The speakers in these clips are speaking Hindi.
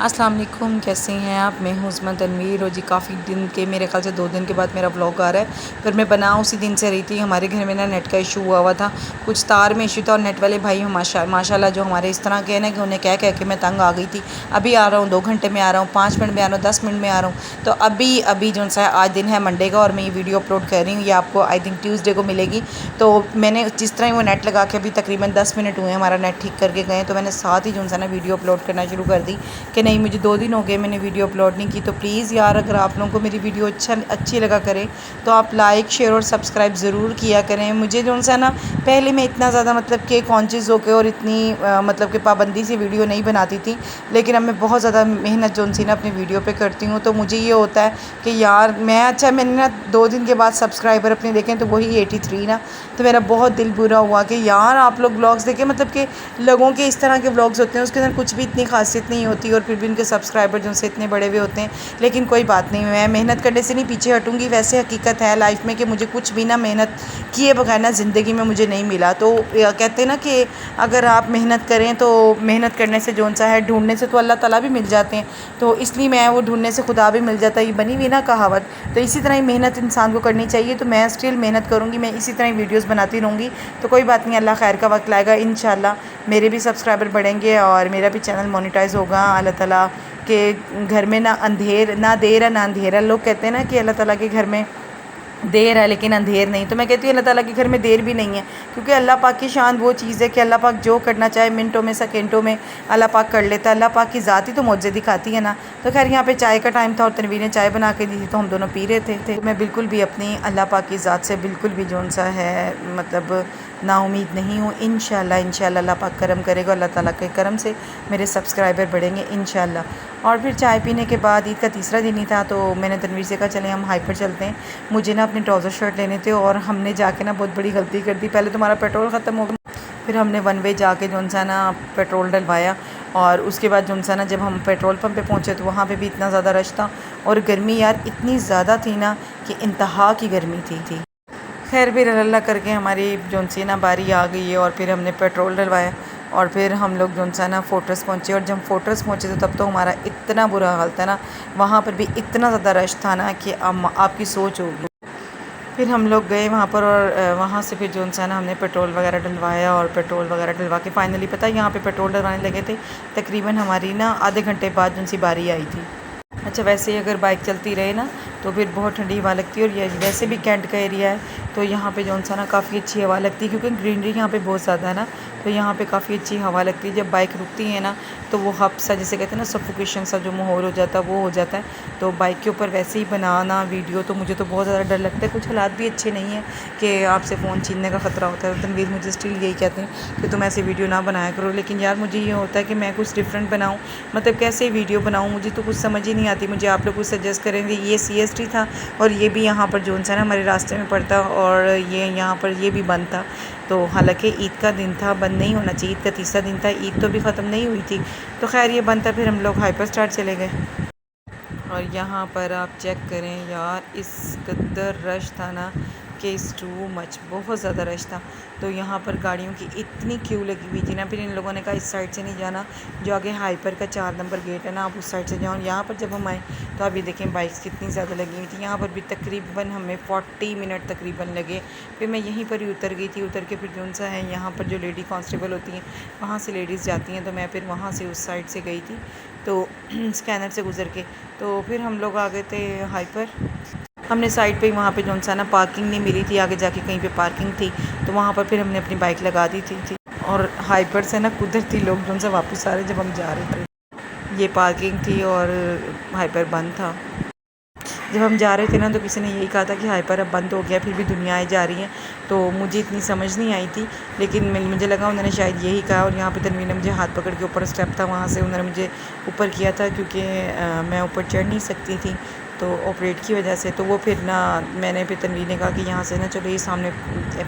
अस्सलाम वालेकुम, कैसे हैं आप। मैं हूँ उस्मा तनवीर और जी काफ़ी दिन के, मेरे ख्याल से 2 दिन के बाद मेरा व्लॉग आ रहा है। फिर मैं बना उसी दिन से रही थी। हमारे घर में ना नेट का इशू हुआ था, कुछ तार में इशू था और नेट वाले भाई माशाल्लाह जो हमारे इस तरह के हैं ना कि उन्हें कह कह के मैं तंग आ गई थी। अभी आ रहा हूँ, 2 घंटे में आ रहा हूँ, 5 मिनट में आ रहा हूँ, 10 मिनट में आ रहा हूँ। तो अभी जो सा आज दिन है मंडे का और मैं ये वीडियो अपलोड कर रही हूँ, ये आपको आई थिंक ट्यूसडे को मिलेगी। तो मैंने जिस तरह ही वो नेट लगा के अभी तकरीबन 10 मिनट हुए हमारा नेट ठीक करके गए, तो मैंने साथ ही जो सा ना वीडियो अपलोड करना शुरू कर दी कि नहीं, मुझे 2 दिन हो गए मैंने वीडियो अपलोड नहीं की। तो प्लीज़ यार, अगर आप लोगों को मेरी वीडियो अच्छी लगा करें तो आप लाइक शेयर और सब्सक्राइब ज़रूर किया करें। मुझे जो सा ना पहले मैं इतना ज़्यादा मतलब कि कॉन्शियस होकर और इतनी मतलब कि पाबंदी से वीडियो नहीं बनाती थी, लेकिन अब मैं बहुत ज़्यादा मेहनत जो सी ना अपनी वीडियो पे करती हूँ। तो मुझे ये होता है कि यार मैंने ना 2 दिन के बाद सब्सक्राइबर अपने देखें तो वही 83 ना। तो मेरा बहुत दिल बुरा हुआ कि यार आप लोग ब्लॉग्स देखें, मतलब कि लोगों के इस तरह के ब्लॉग्स होते हैं उसके अंदर कुछ भी इतनी खासियत नहीं होती और फिर भी उनके सब्सक्राइबर जो से इतने बड़े हुए होते हैं। लेकिन कोई बात नहीं, मैं मेहनत करने से नहीं पीछे हटूँगी। वैसे हकीकत है लाइफ में कि मुझे कुछ भी ना मेहनत किए बगैर ना ज़िंदगी में मुझे नहीं मिला। तो कहते हैं ना कि अगर आप मेहनत करें तो मेहनत करने से जो सा है ढूंढने से तो अल्लाह ताला भी मिल जाते हैं। तो इसलिए मैं वो ढूंढने से खुदा भी मिल जाता है, ये बनी हुई ना कहावत। तो इसी तरह ही मेहनत इंसान को करनी चाहिए। तो मैं स्टिल मेहनत करूँगी, मैं इसी तरह ही वीडियोज़ बनाती रहूँगी। तो कोई बात नहीं, अल्लाह खैर का वक्त लाएगा इंशाल्लाह। मेरे भी सब्सक्राइबर बढ़ेंगे और मेरा भी चैनल मोनेटाइज होगा अल्लाह ताला के घर में। ना देर है ना अंधेरा। लोग कहते हैं ना कि अल्लाह ताला के घर में देर है लेकिन अंधेर नहीं। तो मैं कहती हूँ अल्लाह ताला के घर में देर भी नहीं है, क्योंकि अल्लाह पाक की शान वो चीज़ है कि अल्लाह पाक जो करना चाहे मिनटों में सेकंडों में अल्लाह पाक कर लेता है। अल्लाह पाक की ज़ात ही तो मौजे दिखाती है ना। तो खैर यहाँ पे चाय का टाइम था और तनवीर ने चाय बना के दी थी, तो हम दोनों पी रहे थे। तो मैं बिल्कुल भी अपनी अल्लाह पाक की ज़ात से बिल्कुल भी जो सा है मतलब नाउमीद नहीं हूँ। इंशाल्लाह अल्लाह पाक करम करेगा, अल्लाह ताला के करम से मेरे सब्सक्राइबर बढ़ेंगे इंशाल्लाह। और फिर चाय पीने के बाद ईद का तीसरा दिन ही था, तो मैंने तनवीर से कहा चले हम हाइपर चलते हैं, मुझे ना अपने ट्राउज़र शर्ट लेने थे। और हमने जाके ना बहुत बड़ी गलती कर दी। पहले तो हमारा पेट्रोल ख़त्म हो गया, फिर हमने वन वे जाके जो सा ना पेट्रोल डलवाया। और उसके बाद जो सा ना जब हम पेट्रोल पंप पे पहुँचे तो वहाँ पे भी इतना ज़्यादा रश था और गर्मी यार इतनी ज़्यादा थी ना कि इंतहा की गर्मी थी। खैर फिर अल्लाह करके हमारी जो सी ना बारी आ गई है और फिर हमने पेट्रोल डलवाया और फिर हम लोग जो सा ना फोर्ट्रेस पहुँचे। और जब फोर्ट्रेस पहुँचे तो तब तो हमारा इतना बुरा हाल था ना, वहाँ पर भी इतना ज़्यादा रश था ना कि आपकी सोच होगी। फिर हम लोग गए वहाँ पर और वहाँ से फिर जो सा ना हमने पेट्रोल वगैरह डलवाया और पेट्रोल वगैरह डलवा के फाइनली पता है यहाँ पे पेट्रोल डलवाने लगे थे, तकरीबन हमारी ना आधे घंटे बाद जो सी बारी आई थी। अच्छा, वैसे ही अगर बाइक चलती रहे ना तो फिर बहुत ठंडी हवा लगती है। और ये वैसे भी कैंट का एरिया है तो यहाँ पे जो सा ना काफ़ी अच्छी हवा लगती है, क्योंकि ग्रीनरी यहाँ पे बहुत ज़्यादा है ना, तो यहाँ पे काफ़ी अच्छी हवा लगती है। जब बाइक रुकती है ना तो वो हब सा जिसे कहते हैं ना सफोकेशन सा जो माहौल हो जाता है वो हो जाता है। तो बाइक के ऊपर वैसे ही बनाना वीडियो तो मुझे तो बहुत ज़्यादा डर लगता है। कुछ हालात भी अच्छे नहीं है कि आपसे फ़ोन छीनने का ख़तरा होता है। तो तनवीर मुझे स्टिल यही कहते हैं कि तुम ऐसे वीडियो ना बनाया करो, लेकिन यार मुझे ये होता है कि मैं कुछ डिफरेंट बनाऊँ, मतलब कैसे वीडियो बनाऊँ, मुझे तो कुछ समझ ही नहीं आती। मुझे आप लोग कुछ सजेस्ट करेंगे। ये CST था और ये भी यहाँ पर जो सा ना हमारे रास्ते में पड़ता और ये यहाँ पर ये भी बंद था। तो हालांकि ईद का दिन था, बंद नहीं होना चाहिए, ईद का तीसरा दिन था, ईद तो भी ख़त्म नहीं हुई थी। तो खैर ये बंद था। फिर हम लोग हाइपर स्टार चले गए और यहाँ पर आप चेक करें यार इस कदर रश था ना कि इस टू मच, बहुत ज़्यादा रश था। तो यहाँ पर गाड़ियों की इतनी क्यू लगी हुई थी ना। फिर इन लोगों ने कहा इस साइड से नहीं जाना, जो आगे हाइपर का 4 नंबर गेट है ना आप उस साइड से जाओ। यहाँ पर जब हम आए तो आप ये देखें बाइक्स कितनी ज़्यादा लगी हुई थी। यहाँ पर भी तकरीबन हमें 40 मिनट तकरीबन लगे। फिर मैं यहीं पर ही उतर गई थी। उतर के फिर जो सा है यहाँ पर जो लेडी कांस्टेबल होती हैं वहाँ से लेडीज़ जाती हैं, तो मैं फिर वहाँ से उस साइड से गई थी तो स्कैनर से गुज़र के। तो फिर हम लोग आ गए थे हाइपर। हमने साइड पे ही वहाँ पे जो सा ना पार्किंग नहीं मिली थी, आगे जाके कहीं पे पार्किंग थी, तो वहाँ पर फिर हमने अपनी बाइक लगा दी थी। और हाइपर से ना कुदरती लोग जो सा वापस आ रहे जब हम जा रहे थे। ये पार्किंग थी और हाइपर बंद था। जब हम जा रहे थे ना तो किसी ने यही कहा था कि हाइपर अब बंद हो गया, फिर भी दुनिया आई जा रही है। तो मुझे इतनी समझ नहीं आई थी, लेकिन मुझे लगा उन्होंने शायद यही कहा। और यहाँ पे तनवीर ने मुझे हाथ पकड़ के ऊपर स्टेप था वहाँ से उन्होंने मुझे ऊपर किया था, क्योंकि मैं ऊपर चढ़ नहीं सकती थी तो ऑपरेट की वजह से। तो वो फिर ना मैंने फिर तनवीर ने कहा कि यहाँ से ना चलो ये सामने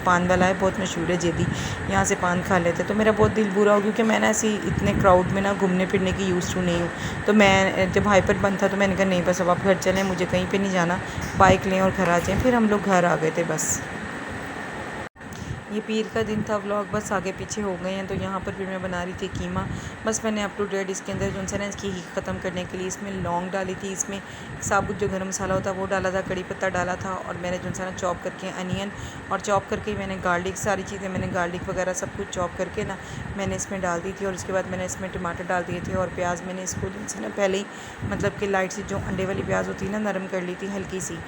पान वाला है, बहुत मशहूर है जेदी, यहाँ से पान खा लेते। तो मेरा बहुत दिल बुरा हो, क्योंकि मैं ना ऐसी इतने क्राउड में ना घूमने फिरने की यूज़ टू नहीं हूँ। तो मैं जब हाइपर बंद था तो मैंने कहा नहीं बस अब आप घर चलें, मुझे कहीं पे नहीं जाना, बाइक लें और घर आ जाएँ। फिर हम लोग घर आ गए थे बस। ये पीर का दिन था, व्लॉग बस आगे पीछे हो गए हैं। तो यहाँ पर फिर मैं बना रही थी कीमा। बस मैंने अप टू डेट इसके अंदर जो है इसकी हीट ख़त्म करने के लिए इसमें लौंग डाली थी, इसमें साबुत जो गरम मसाला होता है वो डाला था, कड़ी पत्ता डाला था, और मैंने जो है ना चॉप करके अनियन और चॉप करके मैंने गार्लिक, सारी चीज़ें मैंने गार्लिक वगैरह सब कुछ चॉप करके ना मैंने इसमें डाल दी थी। और उसके बाद मैंने इसमें टमाटर डाल दिए थे और प्याज मैंने इसको जो है ना पहले ही मतलब कि लाइट सी जो अंडे वाली प्याज होती है ना नरम कर ली थी हल्की सी।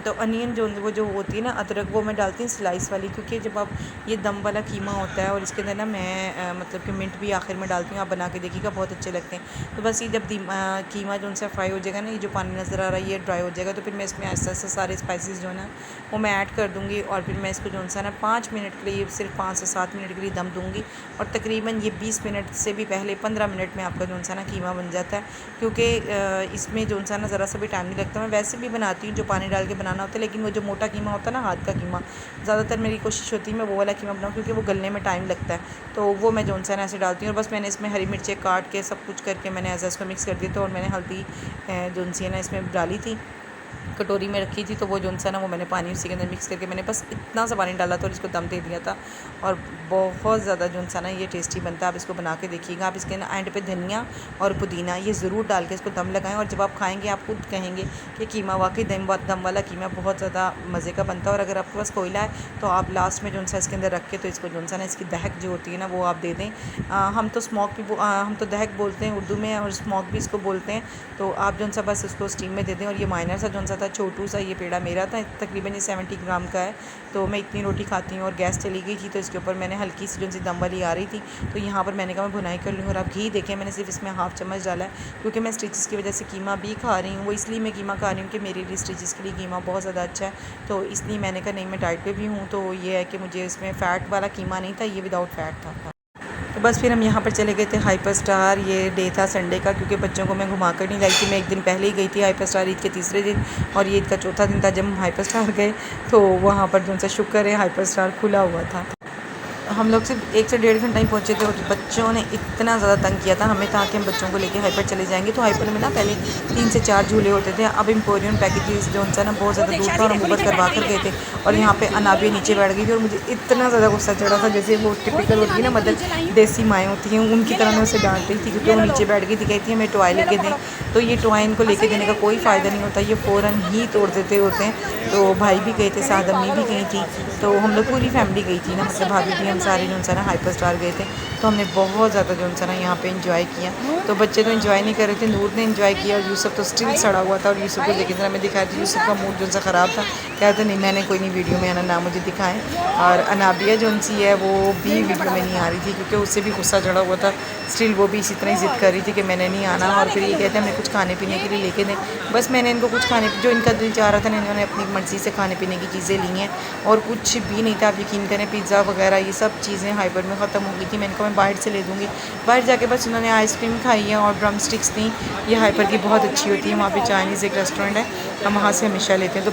तो अनियन वो जो होती है ना अदरक, वो मैं डालती हूँ स्लाइस वाली, क्योंकि जब आप ये दम वाला कीमा होता है और इसके अंदर ना मैं मतलब कि मिंट भी आखिर में डालती हूँ। आप बना के देखिएगा, बहुत अच्छे लगते हैं। तो बस ये जब कीमा जो उनसे फ्राई हो जाएगा ना, ये जो पानी नज़र आ रहा है ये ड्राई हो जाएगा, तो फिर मैं इसमें ऐसा ऐसा सारे स्पाइसेस जो है ना वो मैं ऐड कर दूँगी। और फिर मैं इसको जो है ना 5 मिनट के लिए, सिर्फ 5 से 7 मिनट के लिए दम दूँगी। और तकरीबन ये 20 मिनट से भी पहले 15 मिनट में आपका जो है ना कीमा बन जाता है, क्योंकि इसमें जो है ना ज़रा सा भी टाइम नहीं लगता। मैं वैसे भी बनाती हूँ जो पानी डाल के बनाना होता है, लेकिन वो जो मोटा कीमा होता है ना, हाथ का कीमा, ज़्यादातर मेरी कोशिश होती है मैं वो वाला कीमा बनाऊँ, क्योंकि वो गलने में टाइम लगता है। तो वो मैं जो है ना ऐसे डालती हूँ। और बस मैंने इसमें हरी मिर्चें काट के सब कुछ करके मैंने ऐसा इसको मिक्स कर दिया था। और मैंने हल्दी जो है ना इसमें डाली थी, कटोरी में रखी थी, तो वो जो है ना वो मैंने पानी उसी के अंदर मिक्स करके मैंने बस इतना सा पानी डाला था और इसको दम दे दिया था। और बहुत ज़्यादा जो है ना ये टेस्टी बनता है। आप इसको बना के देखिएगा। आप इसके एंड पे धनिया और पुदीना ये ज़रूर डाल के इसको दम लगाएं, और जब आप खाएंगे आप खुद कहेंगे कि कीमा वाकई दम वाला कीमा बहुत ज़्यादा मज़े का बनता है। और अगर आपके पास कोयला है तो आप लास्ट में जो है इसके अंदर रख के तो इसको जो है ना इसकी दहक जो होती है ना वो आप दे दें। हम तो हम तो दहक बोलते हैं उर्दू में, और स्मोक भी इसको बोलते हैं। तो आप जो है बस उसको स्टीम में दे दें। और ये माइनर सा जो था छोटू सा ये पेड़ा मेरा था, तकरीबन ये 70 ग्राम का है। तो मैं इतनी रोटी खाती हूँ। और गैस चली गई थी तो इसके ऊपर मैंने हल्की सी जो सी दम वाली आ रही थी, तो यहाँ पर मैंने कहा मैं भुनाई कर लूँ। और आप घी देखें, मैंने सिर्फ इसमें हाफ़ चम्मच डाला है, क्योंकि मैं स्टिचेस की वजह से कीमा भी खा रही हूँ। वो इसलिए मैं कीमा खा रही हूँ कि मेरे लिए स्टिचेस के लिए कीमा बहुत ज़्यादा अच्छा है। तो इसलिए मैंने कहा नहीं, मैं डाइट पे भी हूँ, तो ये है कि मुझे इसमें फ़ैट वाला कीमा नहीं था, ये विदाउट फ़ैट था। तो बस फिर हम यहाँ पर चले गए थे हाइपर स्टार। ये डे था संडे का, क्योंकि बच्चों को मैं घुमा कर नहीं लाई थी। मैं एक दिन पहले ही गई थी हाइपर स्टार, ईद के तीसरे दिन, और ये ईद का चौथा दिन था जब हम हाइपर स्टार गए। तो वहाँ पर जो उनसे शुक्र है हाइपर स्टार खुला हुआ था। हम लोग सिर्फ 1 से 1.5 घंटा ही पहुँचे थे, और बच्चों ने इतना ज़्यादा तंग किया था हमें था कि हम बच्चों को लेके हाइपर चले जाएंगे। तो हाइपर में ना पहले 3 से 4 झूले होते थे, अब एम्पोरियम पैकेजेस जो है ना बहुत ज़्यादा दूर था, और हम ऊपर करवा कर गए थे। और यहाँ पे अनाबिया नीचे बैठ गई थी, और मुझे इतना ज़्यादा गुस्सा चढ़ा था, जैसे वो टिपिकल होती है ना, मतलब देसी माएँ होती हैं उनकी तरह मैं उसे डांट रही थी, क्योंकि वो नीचे बैठ गई थी। कहती है हमें टॉय लेके दें, तो ये टॉय इनको लेके देने का कोई फ़ायदा नहीं होता, ये फ़ौरन ही तोड़ देते होते हैं। तो भाई भी गए थे साथ, अम्मी भी गई थी, तो हम लोग पूरी फैमिली गई थी ना, मतलब भाभी भी, हम सारे जो है ना हाइपर स्टार गए थे। तो हमने बहुत ज़्यादा जो है ना यहाँ पे एंजॉय किया। तो बच्चे तो एंजॉय नहीं कर रहे थे, नूर ने एंजॉय किया, और यूसुफ तो स्टिल सड़ा हुआ था। और यूसुफ को लेकर मैं दिखाई थी, यूसुफ का मूड जो सा ख़राब था, कहते नहीं मैंने कोई नहीं वीडियो में आना, ना मुझे दिखाएं। और अनाबिया जो सी है वो भी वीडियो में नहीं आ रही थी, क्योंकि उससे भी गुस्सा चढ़ा हुआ था। स्टिल वो भी इसी तरह ज़िद कर रही थी कि मैंने नहीं आना। और फिर ये कहते हैं हमें कुछ खाने पीने के लिए लेके दें। बस मैंने इनको कुछ खाने जो इनका दिल चाह रहा था, इन्होंने अपनी मर्ज़ी से खाने पीने की चीज़ें ली हैं, और कुछ भी नहीं था। आप यकीन करें, पिज़्ज़ा वगैरह ये सब चीज़ें हाइपर में ख़त्म हो गई थी। मैंने कहा मैं बाहर से ले दूँगी। बाहर जाके बस उन्होंने आइसक्रीम खाई है और ड्रम स्टिक्स थी। ये हाइपर की बहुत अच्छी होती है, वहाँ पे चाइनीज़ एक रेस्टोरेंट है, हम वहाँ से हमेशा लेते हैं। तो